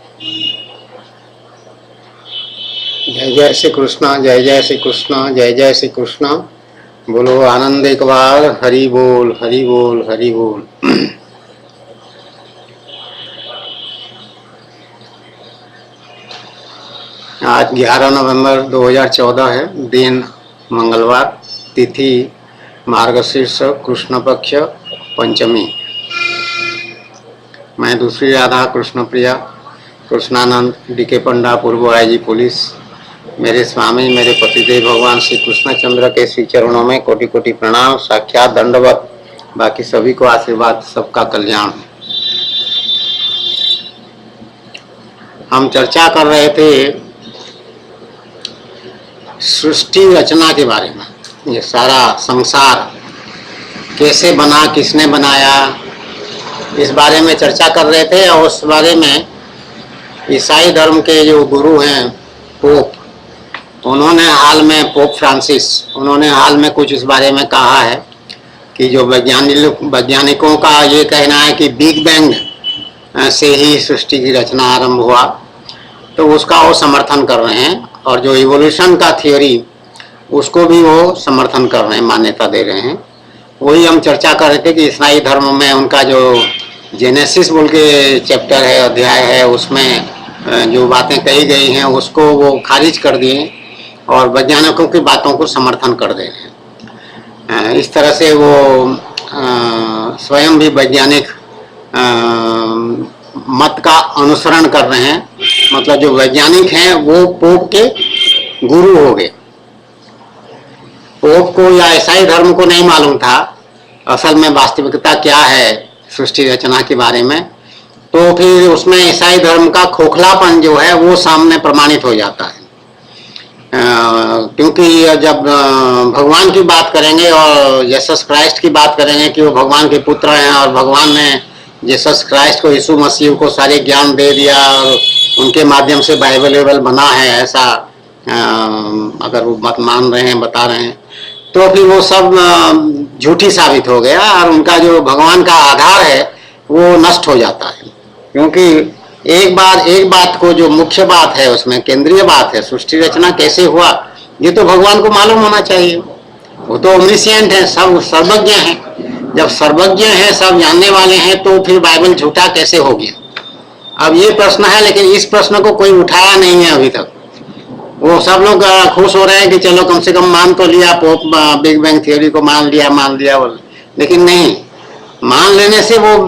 जय जय श्री कृष्ण, जय जय श्री कृष्ण, जय जय श्री कृष्ण। बोलो आनंद एक बार, हरि बोल हरि बोल हरि बोल। आज 11 नवंबर 2014 है, दिन मंगलवार, तिथि मार्गशीर्ष कृष्ण पक्ष पंचमी। मैं दूसरी राधा कृष्ण प्रिया कृष्णानंद डीके पंडा, पूर्व आईजी पुलिस, मेरे स्वामी मेरे पतिदेव भगवान श्री कृष्णचंद्र के श्री चरणों में कोटि कोटि प्रणाम, साक्षात दंडवत। बाकी सभी को आशीर्वाद, सबका कल्याण। हम चर्चा कर रहे थे सृष्टि रचना के बारे में। ये सारा संसार कैसे बना, किसने बनाया, इस बारे में चर्चा कर रहे थे। और उस बारे में ईसाई धर्म के जो गुरु हैं पोप, उन्होंने हाल में, पोप फ्रांसिस, उन्होंने हाल में कुछ इस बारे में कहा है कि जो वैज्ञानिकों का ये कहना है कि बिग बैंग से ही सृष्टि की रचना आरंभ हुआ, तो उसका वो समर्थन कर रहे हैं। और जो इवोल्यूशन का थियोरी, उसको भी वो समर्थन कर रहे हैं, मान्यता दे रहे हैं। वही हम चर्चा कर रहे थे कि ईसाई धर्म में उनका जो जेनेसिस बोल के चैप्टर है, अध्याय है, उसमें जो बातें कही गई हैं उसको वो खारिज कर दिए और वैज्ञानिकों की बातों को समर्थन कर दे रहे हैं। इस तरह से वो स्वयं भी वैज्ञानिक मत का अनुसरण कर रहे हैं। मतलब जो वैज्ञानिक हैं वो पोप के गुरु हो गए। पोप को या ईसाई धर्म को नहीं मालूम था असल में वास्तविकता क्या है सृष्टि रचना के बारे में, तो फिर उसमें ईसाई धर्म का खोखलापन जो है वो सामने प्रमाणित हो जाता है। क्योंकि जब भगवान की बात करेंगे और जीसस क्राइस्ट की बात करेंगे कि वो भगवान के पुत्र हैं और भगवान ने जीसस क्राइस्ट को, यीशु मसीह को सारे ज्ञान दे दिया और उनके माध्यम से बाइबल बना है, ऐसा अगर वो बात मान रहे हैं, बता रहे हैं, तो फिर वो सब झूठी साबित हो गया और उनका जो भगवान का आधार है वो नष्ट हो जाता है। क्योंकि एक बात को, जो मुख्य बात है उसमें केंद्रीय बात है, सृष्टि रचना कैसे हुआ, ये तो भगवान को मालूम होना चाहिए। वो तो ओमनिशिएंट है, सब सर्वज्ञ हैं। जब सर्वज्ञ हैं, सब जानने वाले हैं, तो फिर बाइबल झूठा कैसे हो गया? अब ये प्रश्न है, लेकिन इस प्रश्न को कोई उठाया नहीं है अभी तक। वो सब लोग खुश हो रहे हैं कि चलो कम से कम मान तो लिया, पोप बिग बैंग थ्योरी को मान लिया, लेकिन नहीं, मान लेने से वो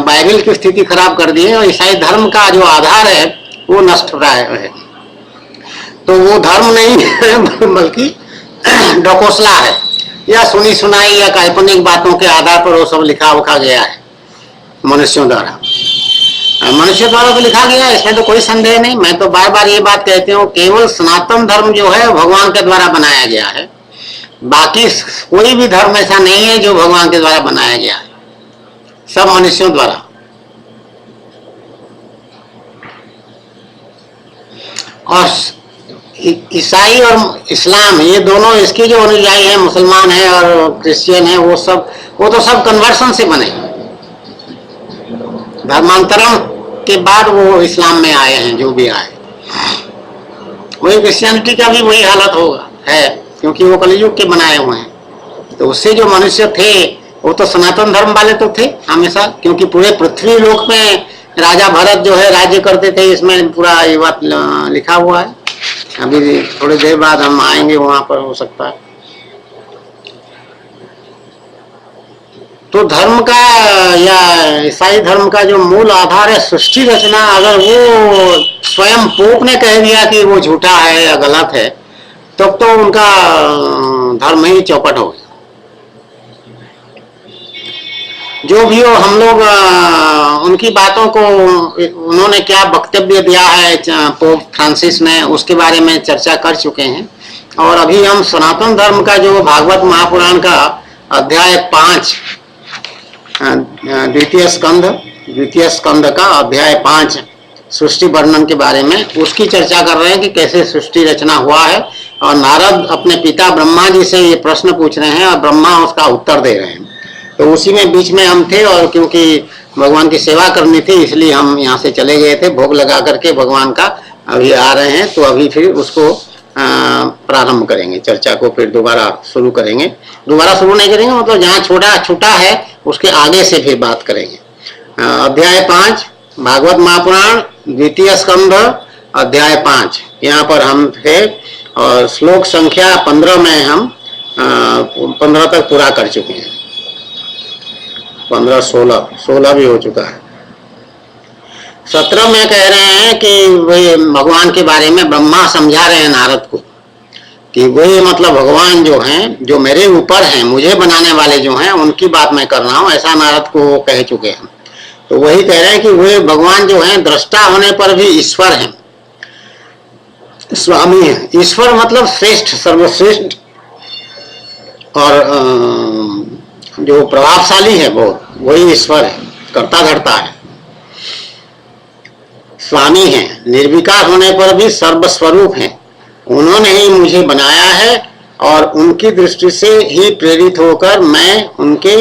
बाइबल की स्थिति खराब कर दी है और ईसाई धर्म का जो आधार है वो नष्ट हो रहा है। तो वो धर्म नहीं है बल्कि ढकोसला है, या सुनी सुनाई या काल्पनिक बातों के आधार पर वो सब लिखा उखा गया है मनुष्यों द्वारा। मनुष्य द्वारा तो लिखा गया है, इसमें तो कोई संदेह नहीं। मैं तो बार बार ये बात कहती हूँ, केवल सनातन धर्म जो है भगवान के द्वारा बनाया गया है, बाकी कोई भी धर्म ऐसा नहीं है जो भगवान के द्वारा बनाया गया है, सब मनुष्यों द्वारा। और ईसाई और इस्लाम, ये दोनों, इसके जो अनुयायी हैं, मुसलमान हैं और क्रिश्चियन हैं, वो तो सब कन्वर्सन से बने, धर्मांतरण के बाद वो इस्लाम में आए हैं, जो भी आए। वही क्रिश्चियनिटी का भी वही हालत होगा है, क्योंकि वो कलयुग के बनाए हुए हैं। तो उससे जो मनुष्य थे वो तो सनातन धर्म वाले तो थे हमेशा, क्योंकि पूरे पृथ्वी लोक में राजा भरत जो है राज्य करते थे, इसमें पूरा ये बात लिखा हुआ है। अभी थोड़ी देर बाद हम आएंगे वहां पर, हो सकता है। तो धर्म का या ईसाई धर्म का जो मूल आधार है सृष्टि रचना, अगर वो स्वयं पोप ने कह दिया कि वो झूठा है या गलत है, तब तो उनका धर्म ही चौपट हो गया। जो भी हो, हम लोग उनकी बातों को, उन्होंने क्या वक्तव्य दिया है पोप फ्रांसिस ने, उसके बारे में चर्चा कर चुके हैं। और अभी हम सनातन धर्म का जो भागवत महापुराण का अध्याय 5, द्वितीय स्कंद का अध्याय 5 सृष्टि वर्णन के बारे में, उसकी चर्चा कर रहे हैं कि कैसे सृष्टि रचना हुआ है। और नारद अपने पिता ब्रह्मा जी से ये प्रश्न पूछ रहे हैं और ब्रह्मा उसका उत्तर दे रहे हैं। तो उसी में बीच में हम थे, और क्योंकि भगवान की सेवा करनी थी, इसलिए हम यहाँ से चले गए थे भोग लगा करके भगवान का। अभी आ रहे हैं तो अभी फिर उसको प्रारंभ करेंगे, चर्चा को फिर दोबारा शुरू करेंगे। दोबारा शुरू नहीं करेंगे, मतलब जहाँ छूटा है उसके आगे से फिर बात करेंगे। अध्याय 5 भागवत महापुराण द्वितीय स्कंध अध्याय 5 यहाँ पर हम थे और श्लोक संख्या 15 में हम 15 तक पूरा कर चुके हैं। 15, 16 भी हो चुका है। 17 में कह रहे हैं कि वे भगवान के बारे में ब्रह्मा समझा रहे हैं नारद को कि वे मतलब भगवान जो हैं, जो मेरे ऊपर हैं, मुझे बनाने वाले जो हैं, उनकी बात मैं कर रहा हूँ, ऐसा नारद को कह चुके हैं। तो वही कह रहे हैं कि वे भगवान जो हैं दृष्टा होने पर भी ईश्वर हैं, स्वामी हैं। ईश्वर मतलब श्रेष्ठ, सर्वश्रेष्ठ और जो प्रभावशाली है बहुत, वही ईश्वर है, कर्ता धर्ता है, स्वामी हैं। निर्विकार होने पर भी सर्वस्वरूप हैं। उन्होंने ही मुझे बनाया है और उनकी दृष्टि से ही प्रेरित होकर मैं उनके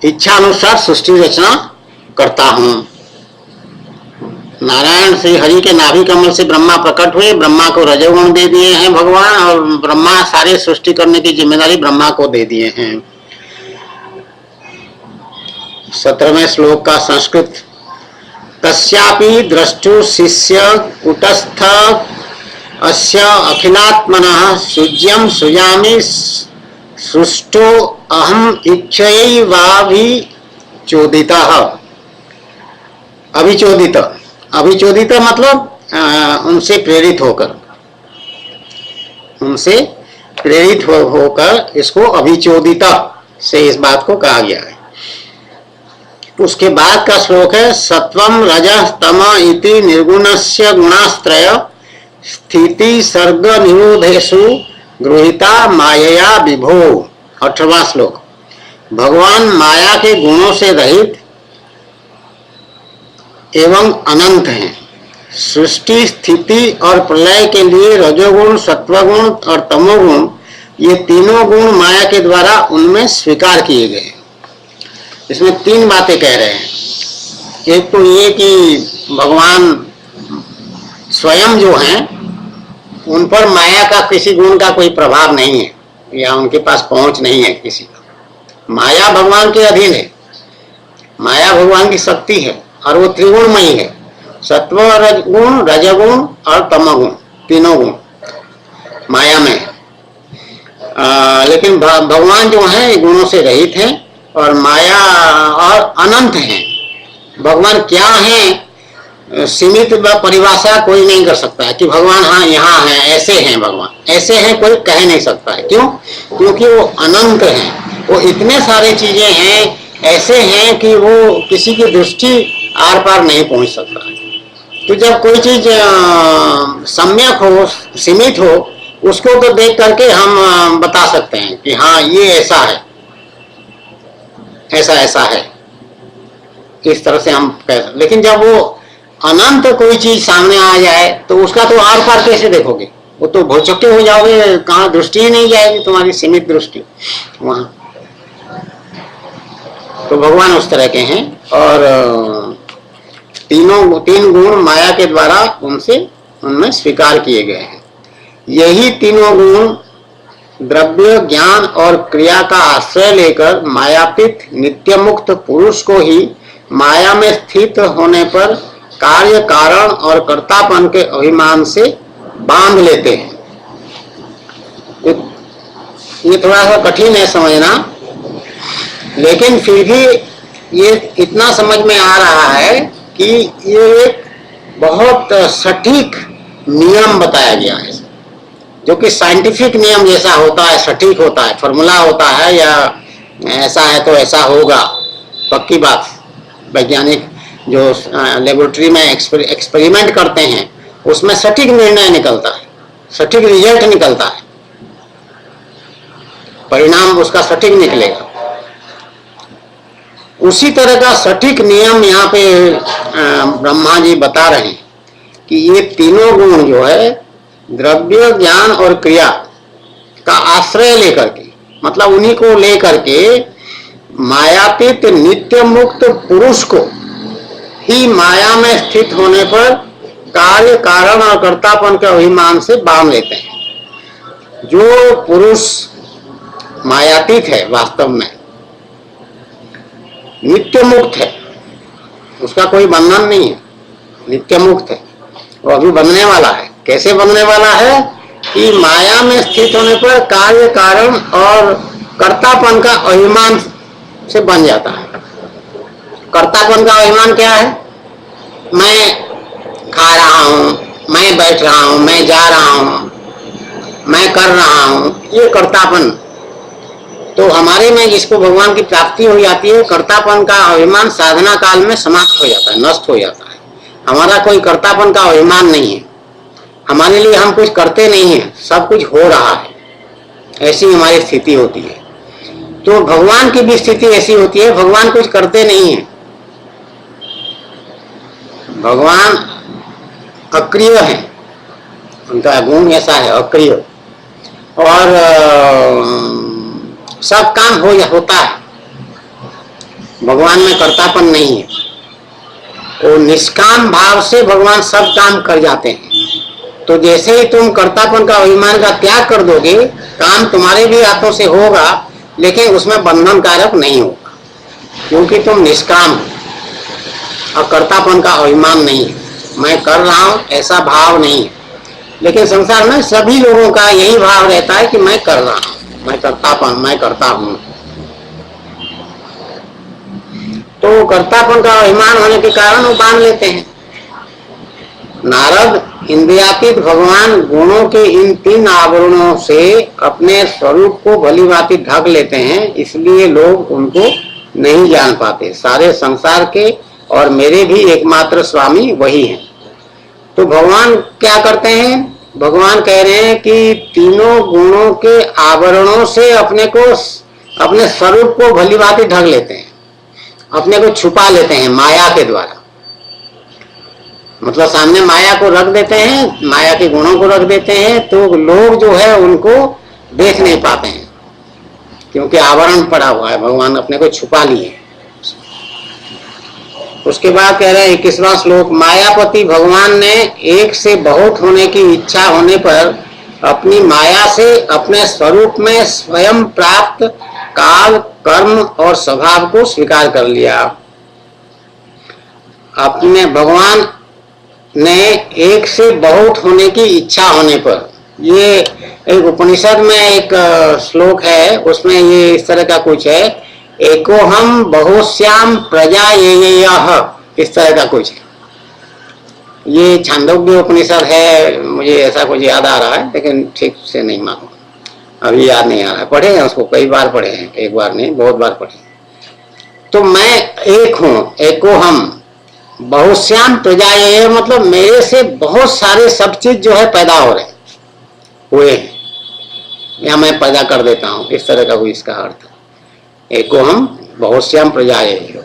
इच्छा अनुसार सृष्टि रचना करता हूं। नारायण श्री हरि के नाभि कमल से ब्रह्मा प्रकट हुए, ब्रह्मा को रजोगुण दे दिए हैं भगवान, और ब्रह्मा सारे सृष्टि करने की जिम्मेदारी ब्रह्मा को दे दिए हैं। 17वें श्लोक का संस्कृत। तस्यापि द्रष्टु शिष्य कुटस्थ अस्य अखिलात्मनः सृज्यं सृजामि सृष्टो अहम इच्छयैवाभिचोदितः। अभिचोदित, अभिचोदित मतलब उनसे प्रेरित होकर, उनसे प्रेरित होकर इसको अभिचोदित से इस बात को कहा गया है। उसके बाद का श्लोक है सत्वम रजः तम इति निर्गुणस्य गुणास्त्रय स्थिति सर्ग निरोधेषु गृहीता मायया विभो। 18वां श्लोक। भगवान माया के गुणों से रहित एवं अनंत हैं। सृष्टि, स्थिति और प्रलय के लिए रजोगुण, सत्वगुण और तमोगुण, ये तीनों गुण माया के द्वारा उनमें स्वीकार किए गए। इसमें 3 बातें कह रहे हैं। एक तो ये कि भगवान स्वयं जो हैं उन पर माया का किसी गुण का कोई प्रभाव नहीं है, या उनके पास पहुंच नहीं है किसी का। माया भगवान के अधीन है, माया भगवान की शक्ति है और वो त्रिगुणमयी है। सत्व गुण, रजगुण और तमगुण, तीनों गुण माया में है। लेकिन भगवान जो हैं गुणों से रहित हैं और माया और अनंत हैं। भगवान क्या हैं सीमित परिभाषा कोई नहीं कर सकता है कि भगवान हाँ यहाँ हैं, ऐसे हैं, भगवान ऐसे हैं कोई कह नहीं सकता है। क्यों? क्योंकि वो अनंत हैं, वो इतने सारे चीजें हैं, ऐसे हैं कि वो किसी की दृष्टि आर पार नहीं पहुंच सकता है। तो जब कोई चीज सम्यक हो, सीमित हो, उसको तो देख करके हम बता सकते हैं कि हाँ ये ऐसा है, ऐसा ऐसा है, इस तरह से हम कह। लेकिन जब वो अनंत कोई चीज सामने आ जाए तो उसका तो आर पार कैसे देखोगे? वो तो भौचक्के हो जाओगे, कहाँ दृष्टि ही नहीं जाएगी तुम्हारी, सीमित दृष्टि वहां। तो भगवान उस तरह के हैं और तीन गुण माया के द्वारा उनमें स्वीकार किए गए हैं। यही तीनों गुण द्रव्य, ज्ञान और क्रिया का आश्रय लेकर मायातीत नित्य मुक्त पुरुष को ही माया में स्थित होने पर कार्य, कारण और कर्तापन के अभिमान से बांध लेते हैं। ये थोड़ा सा कठिन है समझना, लेकिन फिर भी ये इतना समझ में आ रहा है कि ये एक बहुत सटीक नियम बताया गया है, जो कि साइंटिफिक नियम जैसा होता है, सटीक होता है, फॉर्मूला होता है, या ऐसा है तो ऐसा होगा, पक्की बात। वैज्ञानिक जो लेबोरेटरी में एक्सपेरिमेंट करते हैं उसमें सटीक निर्णय निकलता है, सटीक रिजल्ट निकलता है, परिणाम उसका सटीक निकलेगा। उसी तरह का सटीक नियम यहाँ पे ब्रह्मा जी बता रहे हैं कि ये तीनों गुण जो है द्रव्य, ज्ञान और क्रिया का आश्रय लेकर के, मतलब उन्हीं को लेकर के मायातीत नित्य मुक्त पुरुष को ही माया में स्थित होने पर कार्य कारण और कर्तापन के अभिमान से बांध लेते हैं। जो पुरुष मायातीत है, वास्तव में नित्य मुक्त है, उसका कोई बंधन नहीं है, नित्य मुक्त है, वो अभी बनने वाला है। कैसे बनने वाला है कि माया में स्थित होने पर कार्य कारण और कर्तापन का अभिमान से बन जाता है। कर्तापन का अभिमान क्या है? मैं खा रहा हूं, मैं बैठ रहा हूं, मैं जा रहा हूं, मैं कर रहा हूं, ये कर्तापन। तो हमारे में जिसको भगवान की प्राप्ति हो जाती है, कर्तापन का अभिमान साधना काल में समाप्त हो जाता है, नष्ट हो जाता है। हमारा कोई कर्तापन का अभिमान नहीं है, हमारे लिए हम कुछ करते नहीं है, सब कुछ हो रहा है, ऐसी हमारी स्थिति होती है। तो भगवान की भी स्थिति ऐसी होती है, भगवान कुछ करते नहीं है, भगवान अक्रिय है, उनका गुण ऐसा है अक्रिय, और सब काम होता है, भगवान में कर्तापन नहीं है। तो निष्काम भाव से भगवान सब काम कर जाते हैं। तो जैसे ही तुम कर्तापन का अभिमान का त्याग कर दोगे, काम तुम्हारे भी हाथों से होगा, लेकिन उसमें बंधन कारक नहीं होगा, क्योंकि तुम निष्काम हो और कर्तापन का अभिमान नहीं है, मैं कर रहा हूं ऐसा भाव नहीं है। लेकिन संसार में सभी लोगों का यही भाव रहता है कि मैं कर रहा हूं, मैं करता हूं। तो कर्तापन का अभिमान होने के कारण वो बांध लेते हैं। नारद इंद्रियातीत भगवान गुणों के इन 3 आवरणों से अपने स्वरूप को भलीभांति ढक लेते हैं, इसलिए लोग उनको नहीं जान पाते। सारे संसार के और मेरे भी एकमात्र स्वामी वही हैं। तो भगवान क्या करते हैं? भगवान कह रहे हैं कि तीनों गुणों के आवरणों से अपने स्वरूप को भलीभांति ढक लेते हैं, अपने को छुपा लेते हैं माया के द्वारा। मतलब सामने माया को रख देते हैं, माया के गुणों को रख देते हैं, तो लोग जो है उनको देख नहीं पाते हैं, क्योंकि आवरण पड़ा हुआ है, भगवान अपने को छुपा लिए। उसके बाद कह रहे हैं 21वां श्लोक, मायापति भगवान ने एक से बहुत होने की इच्छा होने पर अपनी माया से अपने स्वरूप में स्वयं प्राप्त काल, कर्म और स्वभाव को स्वीकार कर लिया। अपने भगवान ने एक से बहुत होने की इच्छा होने पर, ये एक उपनिषद में एक श्लोक है, उसमें ये इस तरह का कुछ है, एको हम बहुश्याम प्रजा ये इस तरह का कुछ है। ये छांदोग्य उपनिषद है, मुझे ऐसा कुछ याद आ रहा है, लेकिन ठीक से नहीं मालूम, अभी याद नहीं आ रहा है। पढ़े हैं उसको, कई बार पढ़े हैं, एक बार नहीं बहुत बार पढ़े। तो मैं एक हूं, एको हम बहुश्याम प्रजा, ये मतलब मेरे से बहुत सारे सब चीज जो है पैदा हो रहे हुए हैं, या मैं पैदा कर देता हूं, इस तरह का कोई इसका अर्थ है। एको हम बहुश्याम प्रजा ये।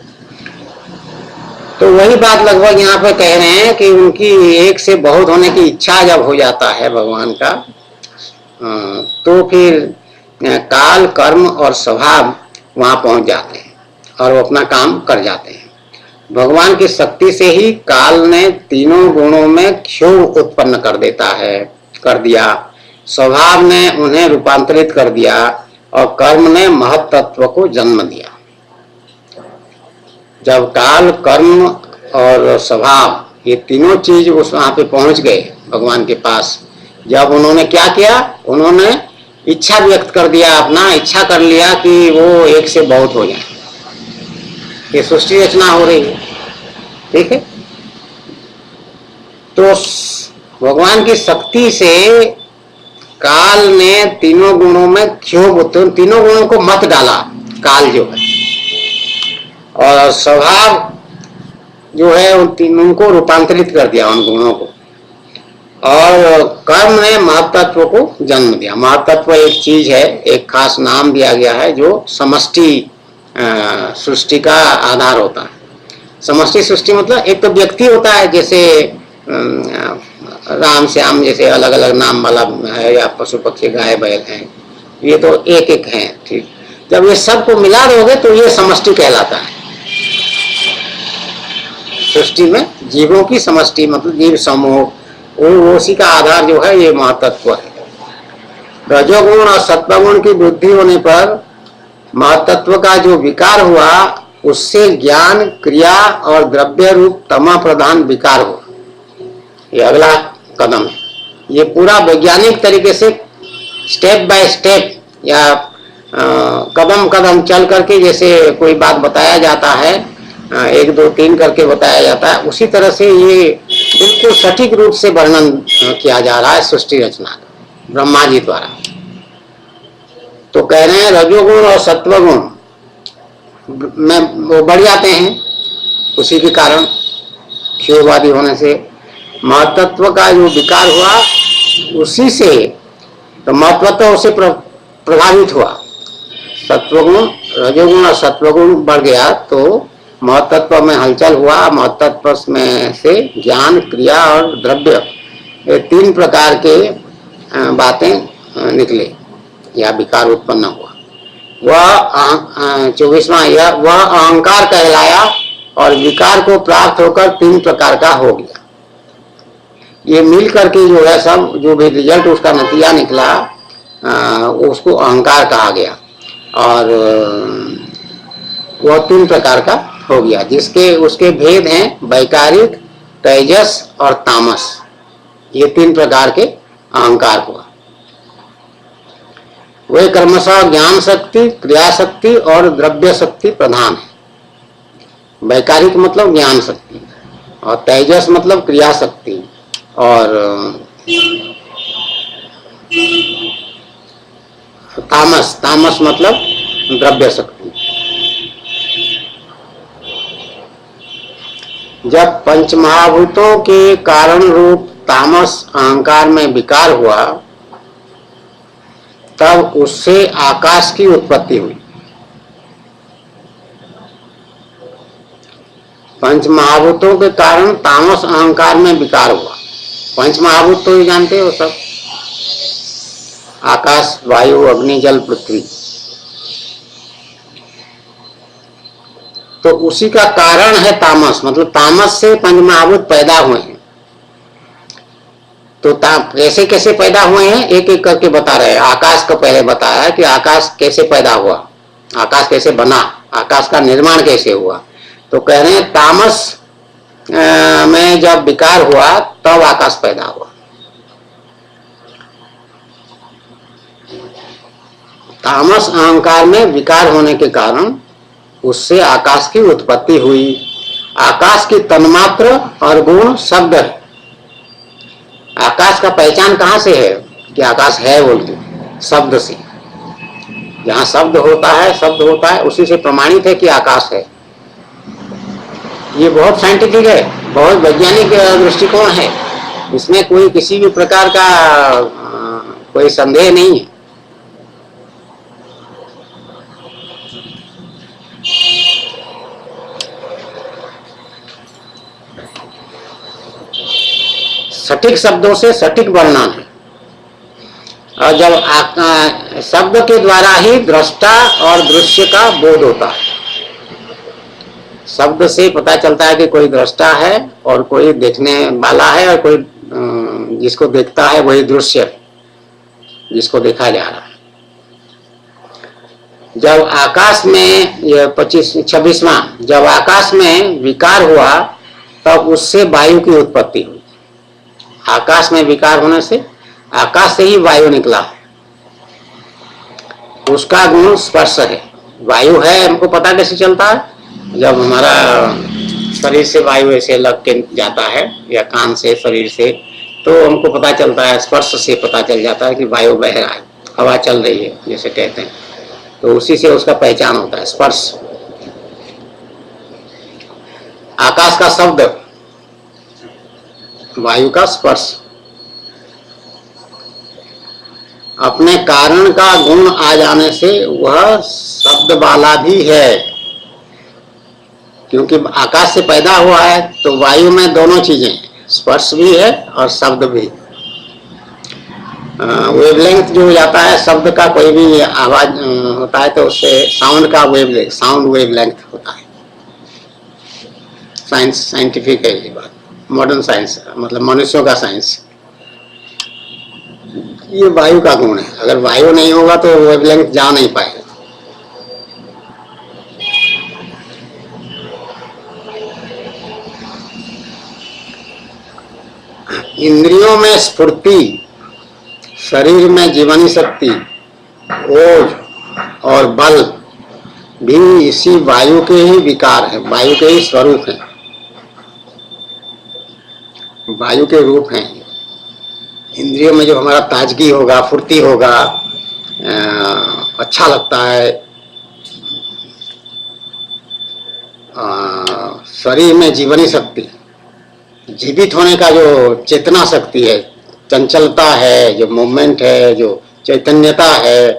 तो वही बात लगभग यहाँ पे कह रहे हैं कि उनकी एक से बहुत होने की इच्छा जब हो जाता है भगवान का, तो फिर काल, कर्म और स्वभाव वहां पहुंच जाते हैं और वो अपना काम कर जाते हैं। भगवान की शक्ति से ही काल ने तीनों गुणों में क्षोभ उत्पन्न कर दिया, स्वभाव ने उन्हें रूपांतरित कर दिया और कर्म ने महत तत्व को जन्म दिया। जब काल, कर्म और स्वभाव ये तीनों चीज उस वहां पे पहुंच गए भगवान के पास, जब उन्होंने क्या किया, उन्होंने इच्छा व्यक्त कर दिया, अपना इच्छा कर लिया कि वो एक से बहुत हो जाए। ये सृष्टि रचना हो रही है, ठीक है। तो भगवान की शक्ति से काल ने तीनों गुणों में क्षोभ, तीनों गुणों को मत डाला काल जो है, और स्वभाव जो है उन तीनों को रूपांतरित कर दिया, उन गुणों को, और कर्म ने महत्त्व को जन्म दिया। महत्त्व एक चीज है, एक खास नाम दिया गया है जो समष्टि सृष्टि का आधार होता है। समष्टि सृष्टि मतलब एक तो व्यक्ति होता है, जैसे राम श्याम जैसे अलग अलग नाम वाला है, या पशु पक्षी गाय बैल हैं, ये तो एक एक हैं, ठीक। जब ये सब को मिला दोगे तो ये समष्टि कहलाता है। सृष्टि में जीवों की समष्टि मतलब जीव समूह, उसी का आधार जो है ये महतत्व है। रजोगुण और सत्वगुण की वृद्धि होने पर महतत्व का जो विकार हुआ उससे ज्ञान, क्रिया और द्रव्य रूप तमा प्रधान विकार हुआ। ये अगला कदम है। ये पूरा वैज्ञानिक तरीके से स्टेप बाय स्टेप या कदम कदम चल करके जैसे कोई बात बताया जाता है, 1 2 3 करके बताया जाता है, उसी तरह से ये बिल्कुल सटीक रूप से वर्णन किया जा रहा है सृष्टि रचना का ब्रह्मा जी द्वारा। तो कह रहे हैं रजोगुण और सत्वगुण में वो बढ़ जाते हैं उसी के कारण, क्षयोवादी होने से महतत्व का जो विकार हुआ उसी से, तो महत्वत्व उससे प्रभावित हुआ। सत्वगुण, रजोगुण और सत्वगुण बढ़ गया तो महतत्व में हलचल हुआ। महतत्व में से ज्ञान, क्रिया और द्रव्य, ये 3 प्रकार के बातें निकले या विकार उत्पन्न हुआ। वह 24वां यह वह अहंकार कहलाया और विकार को प्राप्त होकर 3 प्रकार का हो गया। ये मिल करके जो है सब जो भी रिजल्ट उसका नतीजा निकला उसको अहंकार कहा गया और वह 3 प्रकार का हो गया, जिसके उसके भेद हैं वैकारिक, तेजस और तामस। ये 3 प्रकार के अहंकार हुआ। वे क्रमशः ज्ञान शक्ति, क्रिया शक्ति और द्रव्य शक्ति प्रधान है। वैकारिक मतलब ज्ञान शक्ति और तेजस मतलब क्रिया शक्ति और तामस मतलब द्रव्य शक्ति। जब पंचमहाभूतों के कारण रूप तामस अहंकार में विकार हुआ तब उससे आकाश की उत्पत्ति हुई। पंचमहाभूतों के कारण तामस अहंकार में विकार हुआ। पंचमहाभूत तो ही जानते हो सब, आकाश, वायु, अग्नि, जल, पृथ्वी। तो उसी का कारण है तामस, मतलब तामस से पंचमहाभूत पैदा हुए हैं। तो कैसे कैसे पैदा हुए हैं एक एक करके बता रहे हैं। आकाश को पहले बताया कि आकाश कैसे पैदा हुआ, आकाश कैसे बना, आकाश का निर्माण कैसे हुआ। तो कह रहे हैं तामस में जब विकार हुआ तब आकाश पैदा हुआ। तामस अहंकार में विकार होने के कारण उससे आकाश की उत्पत्ति हुई। आकाश की तन्मात्र और गुण शब्द है। आकाश का पहचान कहां से है कि आकाश है बोलते, शब्द से। जहां शब्द होता है उसी से प्रमाणित है कि आकाश है। ये बहुत साइंटिफिक है, बहुत वैज्ञानिक दृष्टिकोण है, इसमें कोई किसी भी प्रकार का कोई संदेह नहीं है। सटीक शब्दों से सटीक वर्णन है और जब शब्द के द्वारा ही दृष्टा और दृश्य का बोध होता है। शब्द से पता चलता है कि कोई दृष्टा है और कोई देखने वाला है और कोई जिसको देखता है वही दृश्य जिसको देखा जा रहा है। जब आकाश में यह 26वां जब आकाश में विकार हुआ तब उससे वायु की उत्पत्ति हुई। आकाश में विकार होने से आकाश से ही वायु निकला है। उसका गुण स्पर्श है। वायु है हमको पता कैसे चलता है, जब हमारा शरीर से वायु ऐसे लग के जाता है या कान से, शरीर से, तो हमको पता चलता है, स्पर्श से पता चल जाता है कि वायु बह रहा है, हवा चल रही है जैसे कहते हैं। तो उसी से उसका पहचान होता है, स्पर्श। आकाश का शब्द, वायु का स्पर्श। अपने कारण का गुण आ जाने से वह शब्द वाला भी है, क्योंकि आकाश से पैदा हुआ है तो वायु में दोनों चीजें, स्पर्श भी है और शब्द भी। वेवलेंथ जो जाता है, शब्द का कोई भी आवाज होता है तो उससे साउंड का साउंड वेवलेंथ होता है। साइंस, साइंटिफिक है ये बात, मॉडर्न साइंस, मतलब मनुष्यों का साइंस। ये वायु का गुण है, अगर वायु नहीं होगा तो वेवलेंथ जा नहीं पाएगा। इंद्रियों में स्फूर्ति, शरीर में जीवनी शक्ति, ओज और बल भी इसी वायु के ही विकार है, वायु के ही स्वरूप है, वायु के रूप हैं। इंद्रियों में जो हमारा ताजगी होगा, फुर्ती होगा, अच्छा लगता है, शरीर में जीवनी शक्ति, जीवित होने का जो चेतना शक्ति है, चंचलता है, जो मूवमेंट है, जो चैतन्यता है,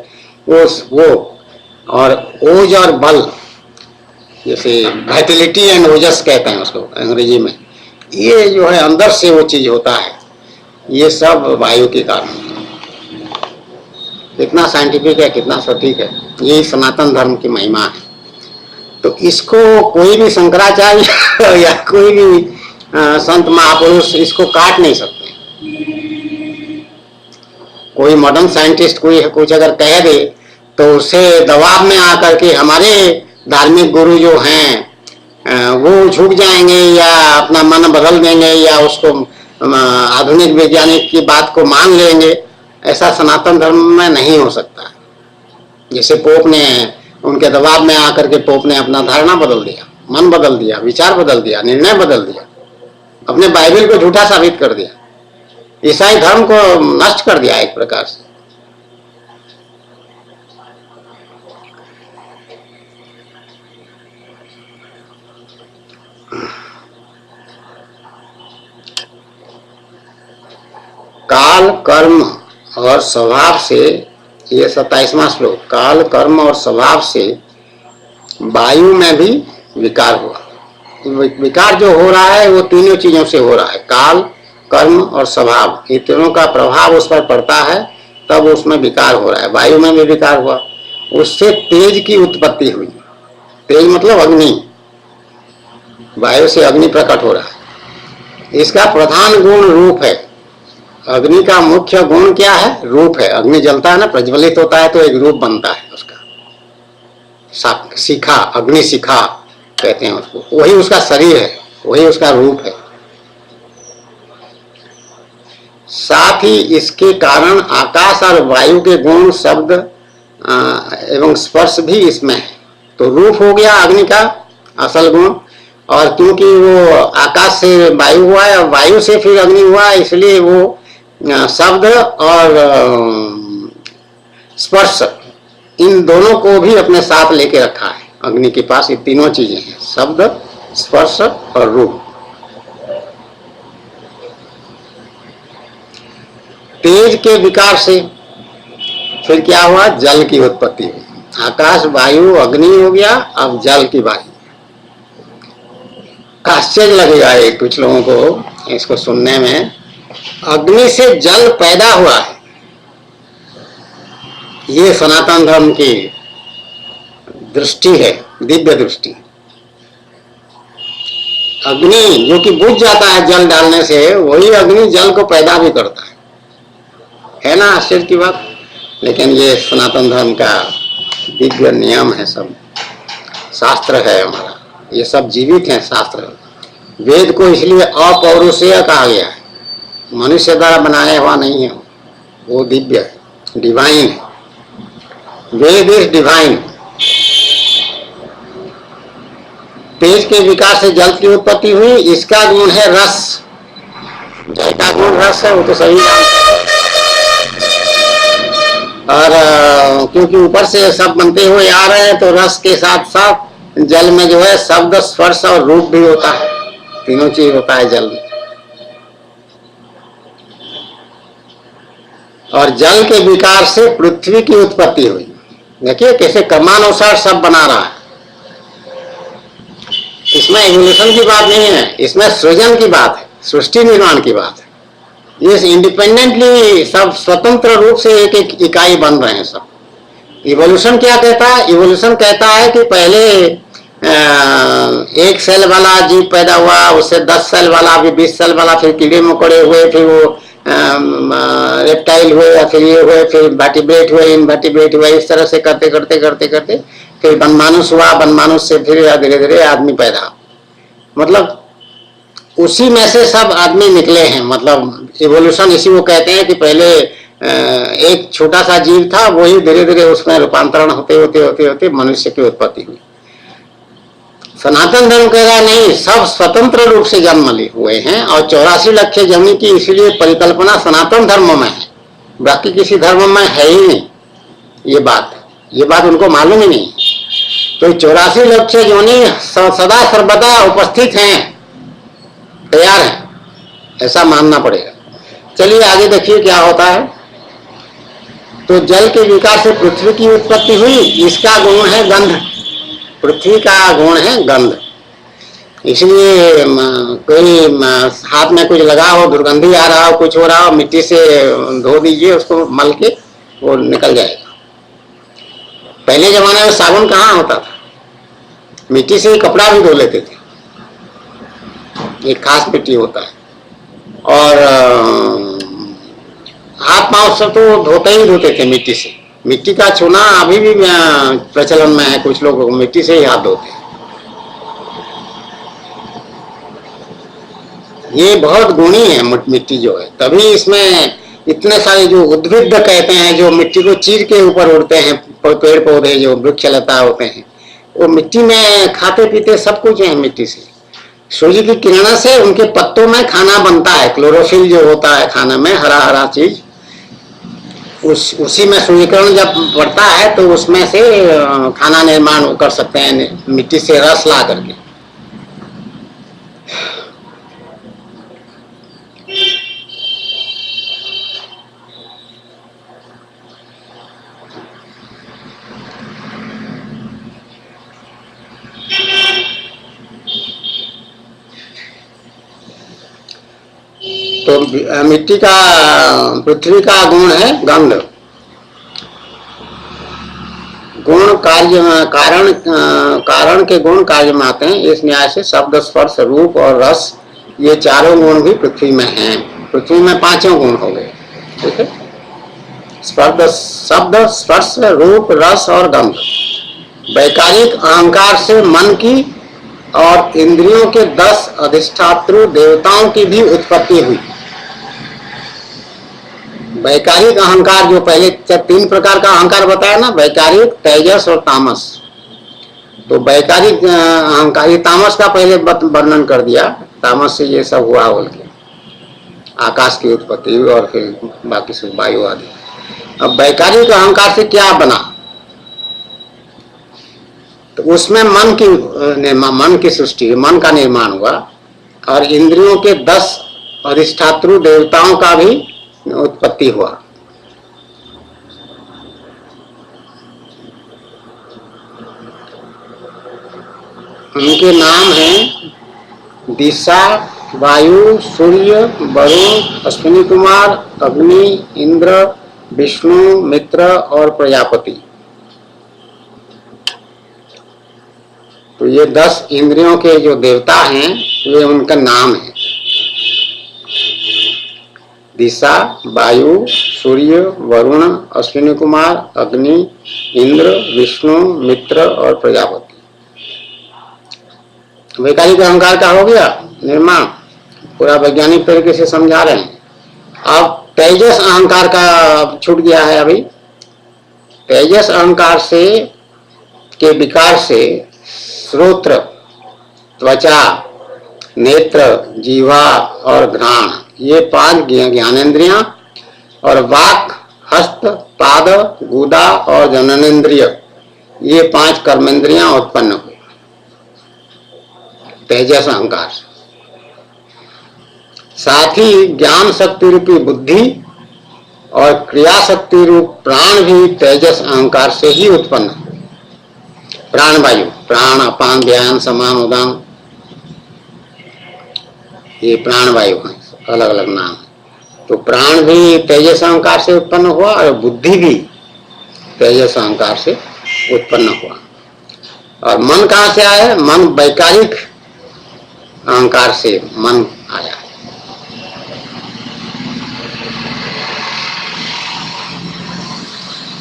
वो और ओज और बल, जैसे वाइटलिटी एंड ओजस कहते हैं उसको अंग्रेजी में, ये जो है अंदर से वो चीज होता है, ये सब वायु के कारण है। कितना साइंटिफिक है, कितना सटीक है, यही सनातन धर्म की महिमा है। तो इसको कोई भी शंकराचार्य या कोई भी संत महापुरुष इसको काट नहीं सकते। कोई मॉडर्न साइंटिस्ट कोई कुछ अगर कह दे तो उसे दबाव में आकर के हमारे धार्मिक गुरु जो हैं वो झुक जाएंगे या अपना मन बदल देंगे या उसको आधुनिक वैज्ञानिक की बात को मान लेंगे। ऐसा सनातन धर्म में नहीं हो सकता। जैसे पोप ने, उनके दबाव में आकर के पोप ने अपना धारणा बदल दिया, मन बदल दिया, विचार बदल दिया, निर्णय बदल दिया, अपने बाइबल को झूठा साबित कर दिया, ईसाई धर्म को नष्ट कर दिया एक प्रकार से। काल, कर्म और स्वभाव से, ये 27वां श्लोक, काल, कर्म और स्वभाव से वायु में भी विकार हुआ। विकार जो हो रहा है वो तीनों चीजों से हो रहा है, काल, कर्म और स्वभाव, ये तीनों का प्रभाव उस पर पड़ता है, तब उसमें विकार हो रहा है। वायु में भी विकार हुआ, उससे तेज की उत्पत्ति हुई। तेज मतलब अग्नि, वायु से अग्नि प्रकट हो रहा है। इसका प्रधान गुण रूप है। अग्नि का मुख्य गुण क्या है? रूप है। अग्नि जलता है ना, प्रज्वलित होता है तो एक रूप बनता है उसका, शिखा, अग्नि शिखा कहते हैं उसको, वही उसका शरीर है, वही उसका रूप है। साथ ही इसके कारण आकाश और वायु के गुण, शब्द एवं स्पर्श भी इसमें है। तो रूप हो गया अग्नि का असल गुण, और क्योंकि वो आकाश से वायु हुआ है और वायु से फिर अग्नि हुआ है, इसलिए वो शब्द और स्पर्श, इन दोनों को भी अपने साथ लेके रखा है। अग्नि के पास ये तीनों चीजें हैं, शब्द, स्पर्श और रूप। तेज के विकार से फिर क्या हुआ? जल की उत्पत्ति हुई। आकाश, वायु, अग्नि हो गया, अब जल की बारी। आश्चर्य लगेगा एक कुछ लोगों को इसको सुनने में, अग्नि से जल पैदा हुआ है। ये सनातन धर्म की दृष्टि है, दिव्य दृष्टि। अग्नि जो कि बुझ जाता है जल डालने से, वही अग्नि जल को पैदा भी करता है ना? आश्चर्य की बात। लेकिन ये सनातन धर्म का दिव्य नियम है, सब शास्त्र है हमारा, ये सब जीवित है शास्त्र। वेद को इसलिए अपौरुषेय कहा गया है, मनुष्य द्वारा बनाया हुआ नहीं है, वो दिव्य है, डिवाइन है। वेद इज डिवाइन। तेज के विकास से जल की उत्पत्ति हुई। इसका गुण है रस, जल का गुण रस है, वो तो सही जानते हैं। और क्योंकि ऊपर से सब बनते हुए आ रहे हैं, तो रस के साथ साथ जल में जो है शब्द, स्पर्श और रूप भी होता है, तीनों चीज होता है जल में। और जल के विकार से पृथ्वी की उत्पत्ति हुई। देखिए कैसे क्रमानुसार सब बना रहा है। इसमें एवोल्यूशन की बात नहीं है, इसमें सृजन की बात है, सृष्टि निर्माण की बात है। ये इंडिपेंडेंटली सब स्वतंत्र रूप से एक एक इकाई बन रहे हैं सब। इवोल्यूशन क्या कहता है? इवोल्यूशन कहता है कि पहले एक सेल वाला जीव पैदा हुआ, उससे 10 सेल वाला, फिर 20 सेल वाला, फिर कीड़े मकोड़े हुए, फिर वो रेप्टाइल हुए, फिर ये हुए, फिर वर्टिब्रेट हुए, इनवर्टिब्रेट हुए, इस तरह से करते करते करते करते फिर बनमानुष हुआ, बनमानुष से फिर धीरे धीरे आदमी पैदा। मतलब उसी में से सब आदमी निकले हैं। मतलब इवोल्यूशन इसी को कहते हैं कि पहले एक छोटा सा जीव था, वही धीरे धीरे उसमें रूपांतरण होते होते होते होते मनुष्य की उत्पत्ति हुई। सनातन धर्म कह रहा नहीं, सब स्वतंत्र रूप से जन्म लिए हुए हैं और 84 लाख जमीन की इसलिए परिकल्पना सनातन धर्म में है, बाकी किसी धर्म में है ही नहीं। ये बात उनको मालूम ही नहीं। तो 84 लाख योनि सदा सर्वदा उपस्थित हैं, तैयार है, ऐसा मानना पड़ेगा। चलिए आगे देखिए क्या होता है। तो जल के विकार से पृथ्वी की उत्पत्ति हुई। इसका गुण है गंध, पृथ्वी का गुण है गंध। इसलिए कोई हाथ में कुछ लगा हो, दुर्गंधी आ रहा हो, कुछ हो रहा हो, मिट्टी से धो दीजिए उसको, मल के वो निकल जाएगा। पहले जमाने में साबुन कहाँ होता था, मिट्टी से ही कपड़ा भी धो लेते थे। एक खास मिट्टी होता है और हाथ पांव सब तो धोते ही धोते थे मिट्टी से। मिट्टी का छूना अभी भी प्रचलन में है, कुछ लोग मिट्टी से ही हाथ धोते हैं। ये बहुत गुणी है मिट्टी जो है, तभी इसमें इतने सारे जो उद्भिद कहते हैं, जो मिट्टी को चीर के ऊपर उड़ते हैं, पेड़ पौधे जो वृक्षलता होते हैं, वो मिट्टी में खाते पीते सब कुछ है मिट्टी से। सूर्य की किरणों से उनके पत्तों में खाना बनता है, क्लोरोफिल जो होता है खाने में, हरा हरा चीज, उसी में सूर्य किरण जब पड़ता है तो उसमें से खाना निर्माण कर सकते हैं मिट्टी से रस ला करके। तो मिट्टी का, पृथ्वी का गुण है गंध। गुण कार्य कारण के गुण कार्य में आते हैं। इस न्याय से शब्द, स्पर्श, रूप और रस, ये चारों गुण भी पृथ्वी में हैं। पृथ्वी में पांचों गुण हो गए, ठीक है। शब्द, स्पर्श, रूप, रस और गंध। वैकारिक अहंकार से मन की और इंद्रियों के 10 अधिष्ठातृ देवताओं की भी उत्पत्ति हुई। वैकारिक अहंकार जो पहले 3 प्रकार का अहंकार बताया ना, वैकारिक, तेजस और तामस। तो वैकारिक अहंकार, तामस का पहले वर्णन कर दिया, तामस से ये सब हुआ बोल के, आकाश की उत्पत्ति हुई और फिर बाकी सब वायु आदि। अब वैकारिक अहंकार से क्या बना, तो उसमें मन की सृष्टि, मन का निर्माण हुआ और इंद्रियों के 10 अधिष्ठातृ देवताओं का भी उत्पत्ति हुआ। उनके नाम हैं दिशा, वायु, सूर्य, वरुण, अश्विनी कुमार, अग्नि, इंद्र, विष्णु, मित्र और प्रजापति। तो ये 10 इंद्रियों के जो देवता हैं, ये उनका नाम है। दिशा, वायु, सूर्य, वरुण, अश्विनी कुमार, अग्नि, इंद्र, विष्णु, मित्र और प्रजापति। वैकारिक अहंकार का हो गया निर्माण, पूरा वैज्ञानिक तरीके से समझा रहे हैं। अब तेजस अहंकार का छूट गया है अभी। तेजस अहंकार से के विकार से श्रोत्र, त्वचा, नेत्र, जीवा और घ्राण, ये 5 ज्ञानेन्द्रियां और वाक, हस्त, पाद, गुदा और जननेन्द्रिय, ये 5 कर्मेंद्रियां उत्पन्न हुई तेजस अहंकार। साथ ही ज्ञान शक्ति रूपी बुद्धि और क्रिया शक्ति रूप प्राण भी तेजस अहंकार से ही उत्पन्न हुए। प्राण वायु, प्राण, अपान, व्यान, समान, उदान, ये प्राण वायु हैं, अलग अलग नाम है। तो प्राण भी तेजस अहंकार से उत्पन्न हुआ और बुद्धि भी तेजस अहंकार से उत्पन्न हुआ। और मन कहाँ से आया? मन वैकारिक अहंकार से मन आया।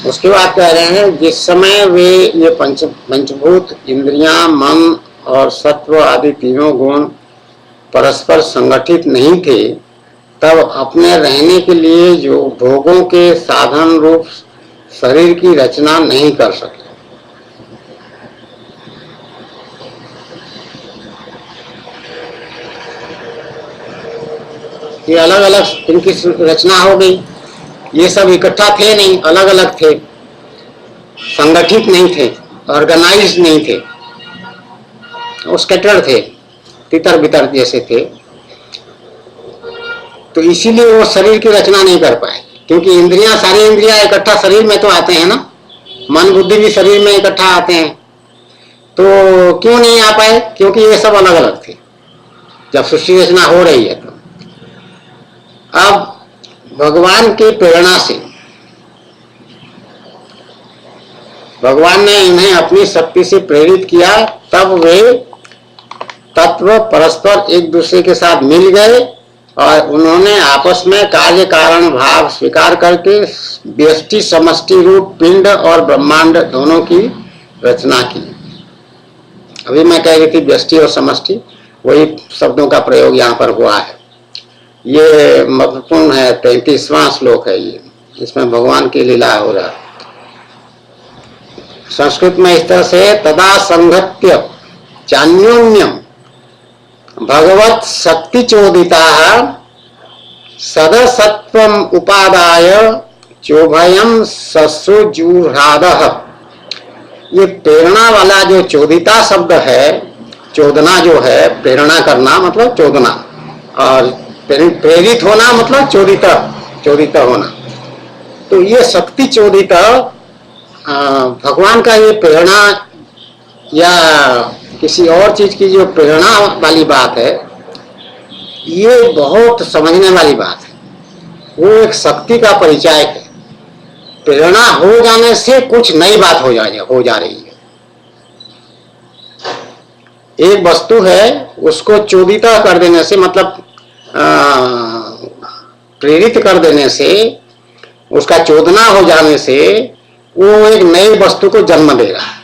उसके बाद कह रहे हैं जिस समय वे ये पंचभूत इंद्रियां, मन और सत्व आदि तीनों गुण परस्पर संगठित नहीं थे, तब अपने रहने के लिए जो भोगों के साधन रूप शरीर की रचना नहीं कर सके। ये अलग अलग इनकी रचना हो गई। ये सब इकट्ठा थे नहीं, अलग अलग थे, संगठित नहीं थे, ऑर्गेनाइज नहीं थे, स्कैटर्ड थे, तितर बितर जैसे थे। तो इसीलिए वो शरीर की रचना नहीं कर पाए, क्योंकि इंद्रियां, सारी इंद्रियां इकट्ठा शरीर में तो आते हैं ना, मन बुद्धि भी शरीर में इकट्ठा आते हैं। तो क्यों नहीं आ पाए? क्योंकि ये सब अलग अलग थे जब सृष्टि रचना हो रही है। तो अब भगवान की प्रेरणा से भगवान ने इन्हें अपनी शक्ति से प्रेरित किया, तब वे तत्व परस्पर एक दूसरे के साथ मिल गए और उन्होंने आपस में कार्य कारण भाव स्वीकार करके व्यष्टि समष्टि रूप पिंड और ब्रह्मांड दोनों की रचना की। अभी मैं कह रही थी व्यष्टि और समष्टि, वही शब्दों का प्रयोग यहाँ पर हुआ है। ये महत्वपूर्ण है, 33वां श्लोक है ये, इसमें भगवान की लीला हो रहा है। संस्कृत में इस तरह से तदा संगत्य चान्योन्यम भगवत शक्ति चोदिता सदसत्वम उपादाय चोभयम ससुजुराद। ये प्रेरणा वाला जो चोदिता शब्द है, चोदना जो है, प्रेरणा करना मतलब चोदना, और प्रेरित होना मतलब चोदिता, चोदिता होना। तो ये शक्ति चोदिता भगवान का ये प्रेरणा या किसी और चीज की जो प्रेरणा वाली बात है, ये बहुत समझने वाली बात है। वो एक शक्ति का परिचय है। प्रेरणा हो जाने से कुछ नई बात हो जा रही है। एक वस्तु है, उसको चोदिता कर देने से मतलब प्रेरित कर देने से, उसका चोदना हो जाने से वो एक नई वस्तु को जन्म दे रहा है।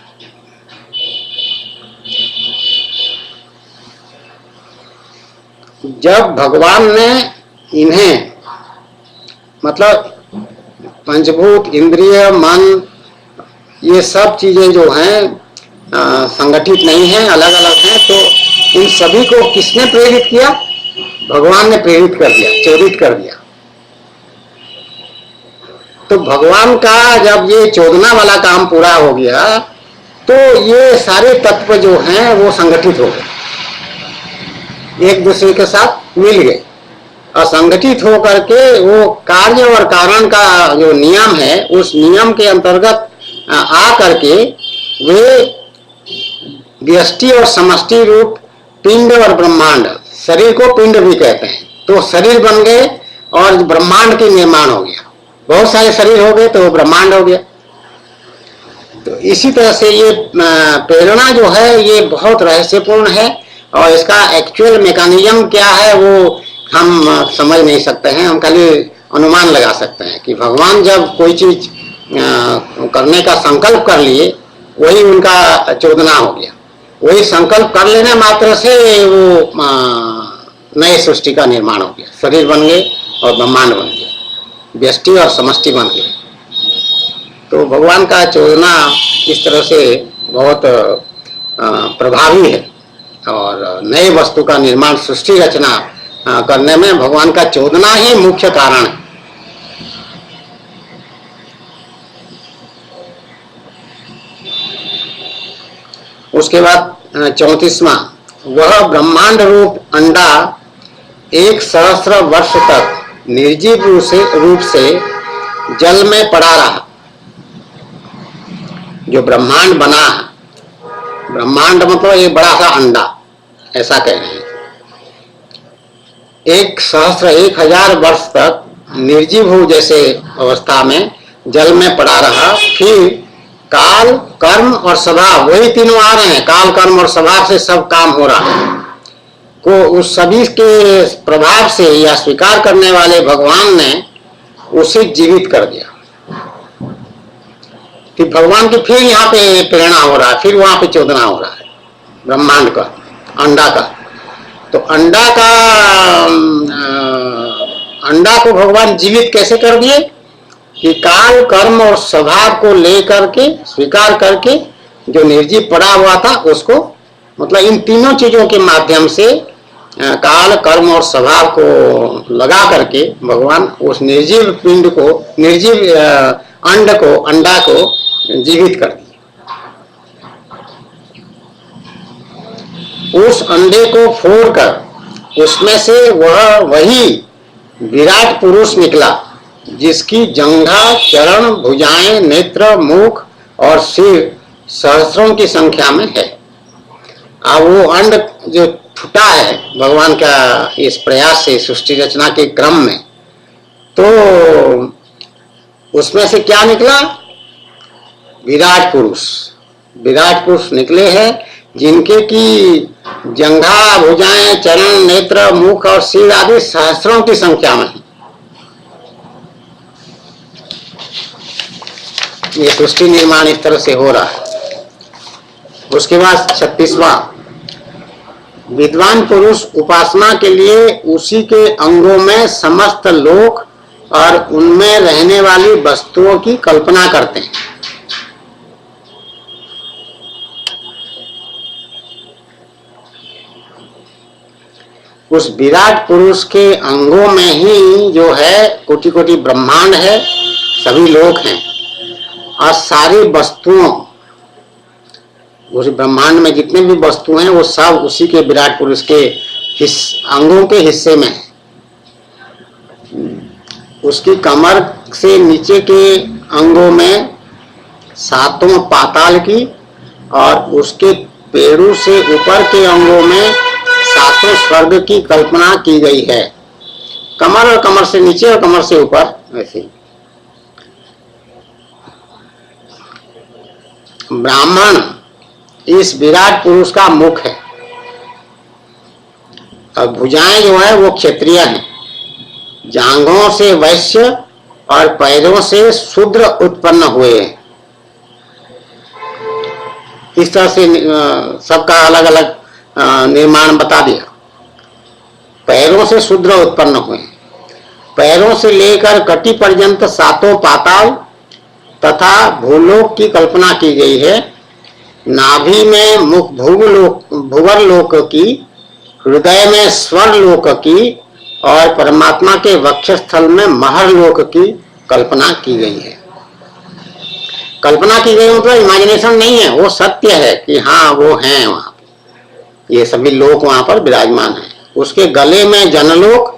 जब भगवान ने इन्हें मतलब पंचभूत इंद्रिय मन ये सब चीजें जो हैं संगठित नहीं हैं, अलग अलग हैं, तो इन सभी को किसने प्रेरित किया? भगवान ने प्रेरित कर दिया, चोदित कर दिया। तो भगवान का जब ये चोदना वाला काम पूरा हो गया, तो ये सारे तत्व जो हैं वो संगठित हो गए, एक दूसरे के साथ मिल गए, और संगठित होकर के वो कार्य और कारण का जो नियम है, उस नियम के अंतर्गत आ करके वे व्यष्टि और समष्टि रूप पिंड और ब्रह्मांड, शरीर को पिंड भी कहते हैं, तो शरीर बन गए और ब्रह्मांड के निर्माण हो गया। बहुत सारे शरीर हो गए तो ब्रह्मांड हो गया। तो इसी तरह से ये प्रेरणा जो है ये बहुत रहस्यपूर्ण है, और इसका एक्चुअल मैकेनिज्म क्या है वो हम समझ नहीं सकते हैं। हम खाली अनुमान लगा सकते हैं कि भगवान जब कोई चीज करने का संकल्प कर लिए, वही उनका चोदना हो गया। वही संकल्प कर लेने मात्र से वो नए सृष्टि का निर्माण हो गया, शरीर बन गए और ब्रह्मांड बन गया, व्यष्टि और समष्टि बन गए। तो भगवान का चोदना इस तरह से बहुत प्रभावी है, और नए वस्तु का निर्माण, सृष्टि रचना करने में भगवान का चोदना ही मुख्य कारण है। उसके बाद 34वां, वह ब्रह्मांड रूप अंडा 1 सहस्र वर्ष तक निर्जीव रूप से जल में पड़ा रहा। जो ब्रह्मांड बना है, ब्रह्मांड मतलब एक बड़ा सा अंडा, ऐसा कह रहे हैं। 1 सहस्र 1000 वर्ष तक निर्जीव हो जैसे अवस्था में जल में पड़ा रहा, फिर काल, कर्म और स्वभाव, वही तीनों आ रहे हैं, काल, कर्म और स्वभाव से सब काम हो रहा है, को उस सभी के प्रभाव से या स्वीकार करने वाले भगवान ने उसे जीवित कर दिया। फिर भगवान की फिर यहाँ पे प्रेरणा हो रहा है, फिर वहां पे चोदना हो रहा है ब्रह्मांड का, अंडा का। तो अंडा को भगवान जीवित कैसे कर दिए कि काल, कर्म और स्वभाव को लेकर के, स्वीकार करके जो निर्जीव पड़ा हुआ था उसको, मतलब इन तीनों चीजों के माध्यम से काल, कर्म और स्वभाव को लगा करके भगवान उस निर्जीव पिंड को, निर्जीव अंडा को जीवित कर दिया। उस अंडे को फोड़कर उसमें से वही विराट पुरुष निकला जिसकी जंघा, चरण, भुजाएं, नेत्र, मुख और सिर सहस्रों की संख्या में है। अब वो अंड जो फूटा है भगवान का इस प्रयास से सृष्टि रचना के क्रम में, तो उसमें से क्या निकला? विराट पुरुष। विराट पुरुष निकले हैं जिनके की जंघा, भुजाएं, चरण, नेत्र, मुख और सिर आदि सहस्रों की संख्या में है। ये सृष्टि निर्माण इस तरह से हो रहा है। उसके बाद 36वां, विद्वान पुरुष उपासना के लिए उसी के अंगों में समस्त लोक और उनमें रहने वाली वस्तुओं की कल्पना करते हैं। उस विराट पुरुष के अंगों में ही जो है कोटि कोटि ब्रह्मांड है, सभी लोक हैं और सारी वस्तुओं, उस ब्रह्मांड में जितने भी वस्तु हैं वो सब उसी के विराट पुरुष के अंगों के हिस्से में है। उसकी कमर से नीचे के अंगों में सातों पाताल की और उसके पेड़ों से ऊपर के अंगों में सातों स्वर्ग की कल्पना की गई है। कमर और कमर से नीचे और कमर से ऊपर ऐसे। ब्राह्मण इस विराट पुरुष का मुख है और भुजाएं जो है वो क्षत्रिय हैं। जांघों से वैश्य और पैरों से शूद्र उत्पन्न हुए हैं। इस तरह से सबका अलग अलग निर्माण बता दिया। पैरों से शूद्र उत्पन्न हुए, पैरों से लेकर कटी पर्यंत सातों पाताल तथा भूलोक की कल्पना की गई है। नाभि में मुख भूवर लोक की, हृदय में स्वर लोक की और परमात्मा के वक्षस्थल में महर लोक की कल्पना की गई है। कल्पना की गई मतलब इमेजिनेशन नहीं है, वो सत्य है कि हाँ वो हैं वहां, ये सभी लोक वहां पर विराजमान है। उसके गले में जनलोक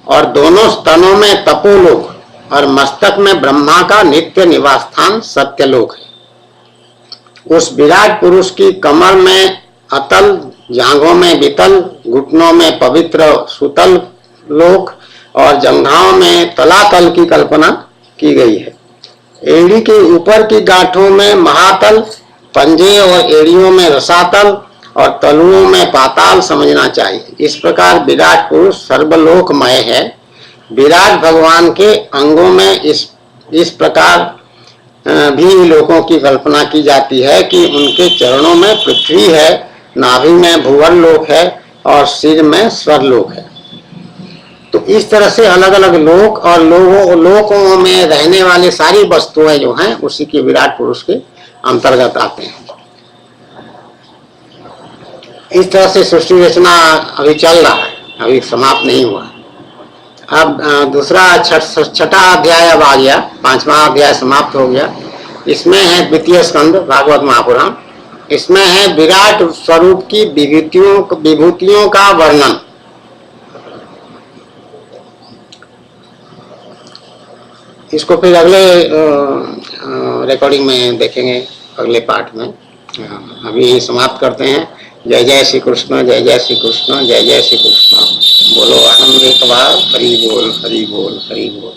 और दोनों स्तनों में तपोलोक और मस्तक में ब्रह्मा का नित्य निवास स्थान सत्यलोक है। उस विराट पुरुष की कमर में अतल, जांघों में वितल, घुटनों में पवित्र सुतल लोक और जंघाओं में तलातल की कल्पना की गई है। एड़ी के ऊपर की गांठों में महातल, पंजे और एड़ियों में रसातल और तलुओं में पाताल समझना चाहिए। इस प्रकार विराट पुरुष सर्वलोकमय है। विराट भगवान के अंगों में इस प्रकार भी लोकों की कल्पना की जाती है कि उनके चरणों में पृथ्वी है, नाभि में भुवर लोक है और सिर में स्वर लोक है। तो इस तरह से अलग अलग लोक और लोकों में रहने वाली सारी वस्तुएं जो हैं उसी के विराट पुरुष के अंतर्गत आते हैं। इस तरह से सृष्टि रचना अभी चल रहा है, अभी समाप्त नहीं हुआ। अब दूसरा छठा अध्याय अब आ गया, 5वां अध्याय समाप्त हो गया। इसमें है द्वितीय स्कंद भागवत महापुराण। इसमें है विराट स्वरूप की विभूतियों का वर्णन। इसको फिर अगले रिकॉर्डिंग में देखेंगे, अगले पार्ट में। अभी समाप्त करते हैं। जय जय श्री कृष्ण, जय जय श्री कृष्ण, जय जय श्री कृष्ण। बोलो आनंद एक बार, हरि बोल हरि बोल हरि बोल।